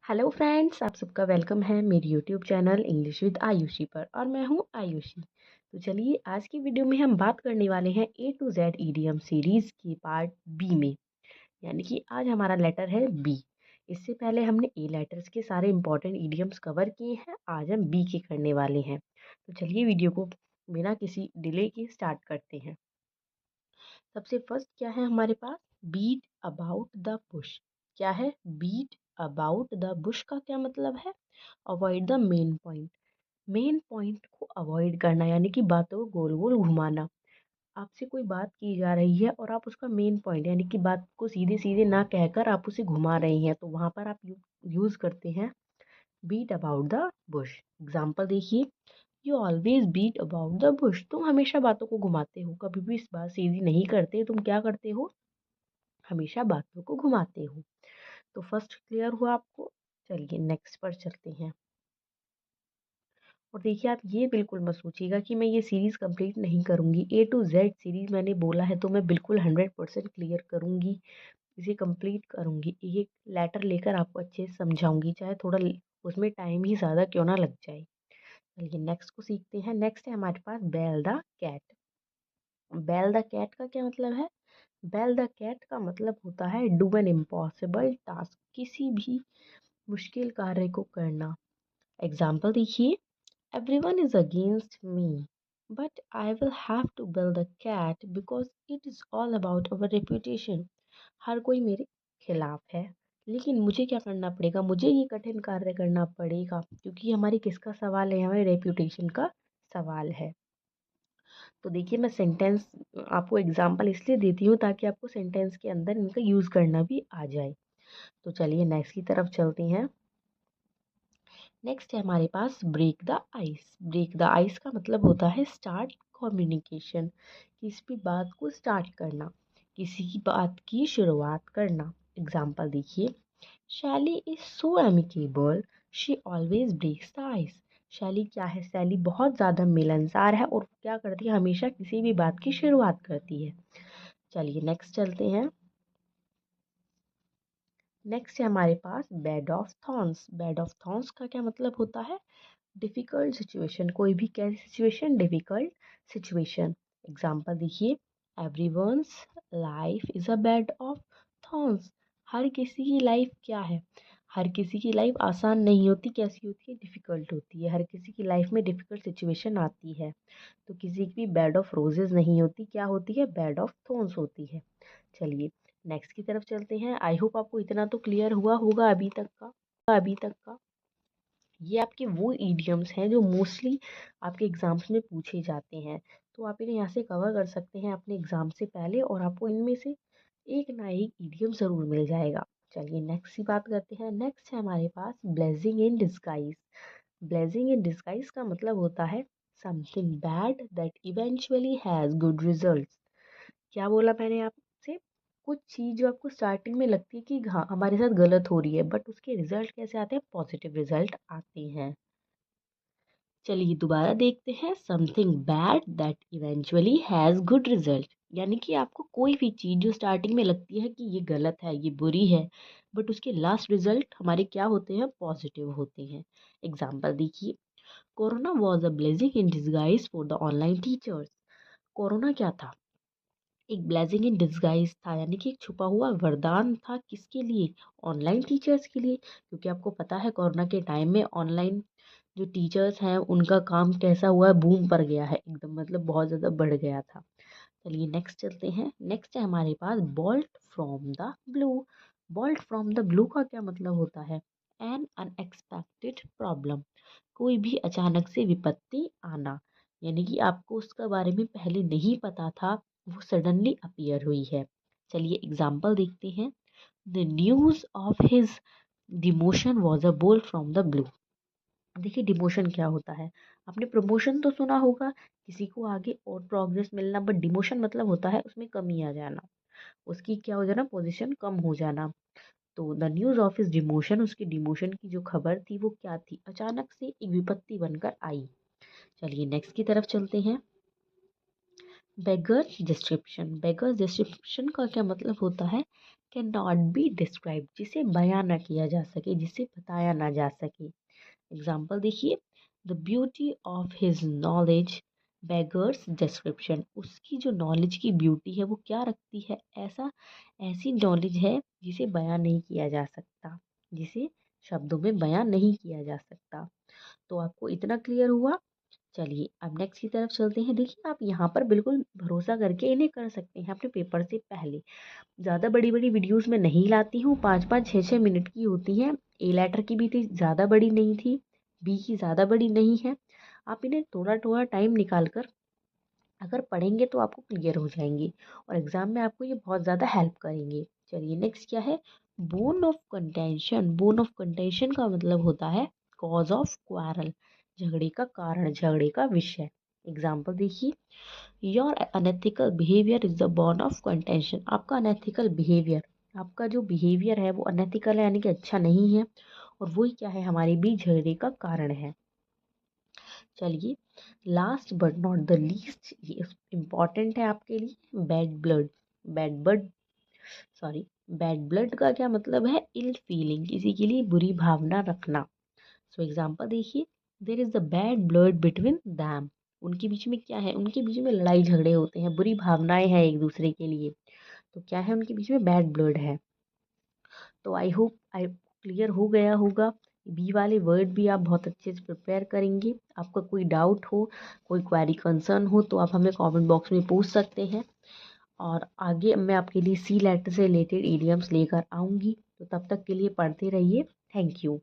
Hello friends, आप सबका welcome है मेरी YouTube channel English with Ayushi पर और मैं हूँ आयुषी। तो चलिए आज की वीडियो में हम बात करने वाले हैं ए टू जेड ईडीएम सीरीज़ की पार्ट बी में। यानी कि आज हमारा लेटर है बी। इससे पहले हमने ए लेटर्स के सारे इंपॉर्टेंट ईडीएम्स कवर किए हैं, आज हम बी के करने वाले हैं। तो चलिए वीडियो को बिना किसी डिले के स्टार्ट करते हैं। सबसे फर्स्ट क्या है हमारे पास, बीट अबाउट द बुश। क्या है बीट अबाउट द बुश का क्या मतलब है, avoid the main point. Main point को अवॉइड करना यानी कि बातों को गोल गोल घुमाना। आपसे कोई बात की जा रही है और आप उसका मेन पॉइंट यानी कि बात को सीधे सीधे ना कहकर आप उसे घुमा रही हैं, तो वहां पर आप यूज करते हैं beat about the bush. Example देखिए, you always beat about the bush. तुम हमेशा बातों को घुमाते हो, कभी भी इस बात सीधी नहीं करते। तुम क्या करते हो, हमेशा बातों को घुमाते हो। तो फर्स्ट क्लियर हुआ आपको। चलिए नेक्स्ट पर चलते हैं। और देखिए, आप ये बिल्कुल मत सोचिएगा कि मैं ये सीरीज़ कंप्लीट नहीं करूँगी। ए टू जेड सीरीज़ मैंने बोला है तो मैं बिल्कुल 100% क्लियर करूँगी, इसे कंप्लीट करूँगी। एक लेटर लेकर आपको अच्छे से समझाऊंगी, चाहे थोड़ा उसमें टाइम ही ज़्यादा क्यों ना लग जाए। चलिए नेक्स्ट को सीखते हैं। नेक्स्ट है हमारे पास bell the cat. Bell the cat का क्या मतलब है, बेल द कैट का मतलब होता है डू एन इम्पॉसिबल टास्क, किसी भी मुश्किल कार्य को करना। एग्जाम्पल देखिए, everyone is against me but I will have to bill the cat because it is all about our reputation. हर कोई मेरे खिलाफ है लेकिन मुझे क्या करना पड़ेगा, मुझे ये कठिन कार्य करना पड़ेगा क्योंकि हमारी किसका सवाल है, हमारे रेपुटेशन का सवाल है। तो देखिए, मैं सेंटेंस आपको एग्जाम्पल इसलिए देती हूँ ताकि आपको सेंटेंस के अंदर इनका यूज़ करना भी आ जाए। तो चलिए नेक्स्ट की तरफ चलते हैं। नेक्स्ट है हमारे पास break the ice. Break the ice का मतलब होता है स्टार्ट कम्युनिकेशन, किसी भी बात को स्टार्ट करना, किसी की बात की शुरुआत करना। एग्जाम्पल देखिए, Shelly is so amicable, she always breaks the ice. Shelly क्या है, शैली बहुत ज़्यादा मिलनसार है और क्या करती है, हमेशा किसी भी बात की शुरुआत करती है। चलिए नेक्स्ट चलते हैं। नेक्स्ट है हमारे पास bed of thorns. Bed of thorns का क्या मतलब होता है, डिफ़िकल्ट सिचुएशन, कोई भी कैसी सिचुएशन, डिफ़िकल्ट सिचुएशन। एग्जाम्पल देखिए, everyone's life is a bed of thorns. हर किसी की लाइफ क्या है, हर किसी की लाइफ आसान नहीं होती, कैसी होती है, डिफ़िकल्ट होती है। हर किसी की लाइफ में डिफ़िकल्ट सिचुएशन आती है। तो किसी की भी बेड ऑफ रोजेज़ नहीं होती, क्या होती है, बेड ऑफ थॉर्न्स होती है। चलिए नेक्स्ट की तरफ चलते हैं। आई होप आपको इतना तो क्लियर हुआ होगा अभी तक का। ये आपके वो ईडियम्स हैं जो मोस्टली आपके एग्ज़ाम्स में पूछे जाते हैं, तो आप इन्हें यहाँ से कवर कर सकते हैं अपने एग्ज़ाम से पहले और आपको इनमें से एक ना एक ईडियम ज़रूर मिल जाएगा। चलिए नेक्स्ट की बात करते हैं। नेक्स्ट है हमारे पास blessing in disguise. Blessing in disguise का मतलब होता है something bad that eventually has good results. क्या बोला मैंने आपसे, कुछ चीज़ जो आपको स्टार्टिंग में लगती है कि हाँ हमारे साथ गलत हो रही है, बट उसके रिजल्ट कैसे आते हैं, पॉजिटिव रिजल्ट आते हैं। चलिए दोबारा देखते हैं, something bad that eventually has good result. यानी कि आपको कोई भी चीज़ जो स्टार्टिंग में लगती है कि ये गलत है, ये बुरी है, बट उसके लास्ट रिजल्ट हमारे क्या होते हैं, पॉजिटिव होते हैं। एग्जाम्पल देखिए, corona was a blessing in disguise for the online teachers. Corona क्या था, एक ब्लेसिंग इन डिस्गाइज था, यानी कि एक छुपा हुआ वरदान था, किसके लिए, ऑनलाइन टीचर्स के लिए। क्योंकि आपको पता है कोरोना के टाइम में ऑनलाइन जो टीचर्स हैं उनका काम कैसा हुआ है, बूम पर गया है एकदम, मतलब बहुत ज़्यादा बढ़ गया था। चलिए नेक्स्ट चलते हैं। नेक्स्ट है हमारे पास bolt from the blue. Bolt from the blue का क्या मतलब होता है, एन अनएक्सपेक्टेड प्रॉब्लम, कोई भी अचानक से विपत्ति आना, यानी कि आपको उसका बारे में पहले नहीं पता था, वो सडनली अपीयर हुई है। चलिए एग्जाम्पल देखते हैं, the news of his demotion was a bolt from the blue. देखिए डिमोशन क्या होता है, आपने प्रमोशन तो सुना होगा, किसी को आगे और प्रोग्रेस मिलना, बट डिमोशन मतलब होता है उसमें कमी आ जाना, उसकी क्या हो जाना, पोजीशन कम हो जाना। तो the news of his demotion, उसकी डिमोशन की जो खबर थी वो क्या थी, अचानक से एक विपत्ति बनकर आई। चलिए नेक्स्ट की तरफ चलते हैं। बेगर्स डिस्क्रिप्शन, बेगर्स डिस्क्रिप्शन का क्या मतलब होता है, कैन नॉट बी डिस्क्राइब, जिसे बयां ना किया जा सके, जिसे बताया ना जा सके। एग्जाम्पल देखिए, the beauty of his knowledge beggars description, उसकी जो नॉलेज की ब्यूटी है वो क्या रखती है, ऐसी नॉलेज है जिसे बयां नहीं किया जा सकता, जिसे शब्दों में बयां नहीं किया जा सकता। तो आपको इतना क्लियर हुआ। चलिए अब नेक्स्ट की तरफ चलते हैं। देखिए आप यहाँ पर बिल्कुल भरोसा करके इन्हें कर सकते हैं अपने पेपर से पहले। ज़्यादा बड़ी बड़ी वीडियोस में नहीं लाती हूँ, 5-5 6-6 मिनट की होती हैं। ए लेटर की भी थी, ज़्यादा बड़ी नहीं थी, बी की ज़्यादा बड़ी नहीं है। आप इन्हें थोड़ा थोड़ा टाइम निकाल कर अगर पढ़ेंगे तो आपको क्लियर हो जाएंगे और एग्ज़ाम में आपको ये बहुत ज़्यादा हेल्प करेंगे। चलिए नेक्स्ट क्या है, bone of contention. Bone of contention का मतलब होता है कॉज ऑफ क्वारल, झगड़े का कारण, झगड़े का विषय। एग्जाम्पल देखिए, your unethical behaviour is the bone of contention, आपका अनएथिकल बिहेवियर, आपका जो बिहेवियर है वो अनएथिकल है यानी कि अच्छा नहीं है, और वही क्या है, हमारे बीच झगड़े का कारण है। चलिए last but not the least, ये इम्पॉर्टेंट है आपके लिए, bad blood. Bad blood, sorry, bad blood का क्या मतलब है, इल फीलिंग, किसी के लिए बुरी भावना रखना। सो एग्जाम्पल देखिए, there is the bad blood between them, उनके बीच में क्या है, उनके बीच में लड़ाई झगड़े होते हैं, बुरी भावनाएं हैं एक दूसरे के लिए, तो क्या है, उनके बीच में बैड ब्लड है। तो आई होप आई क्लियर हो गया होगा। बी वाले वर्ड भी आप बहुत अच्छे से प्रिपेयर करेंगे। आपका कोई डाउट हो, कोई क्वेरी कंसर्न हो तो आप हमें कमेंट बॉक्स में पूछ सकते हैं, और आगे मैं आपके लिए सी लेटर से रिलेटेड इडियम्स लेकर आऊँगी। तो तब तक के लिए पढ़ते रहिए। Thank you.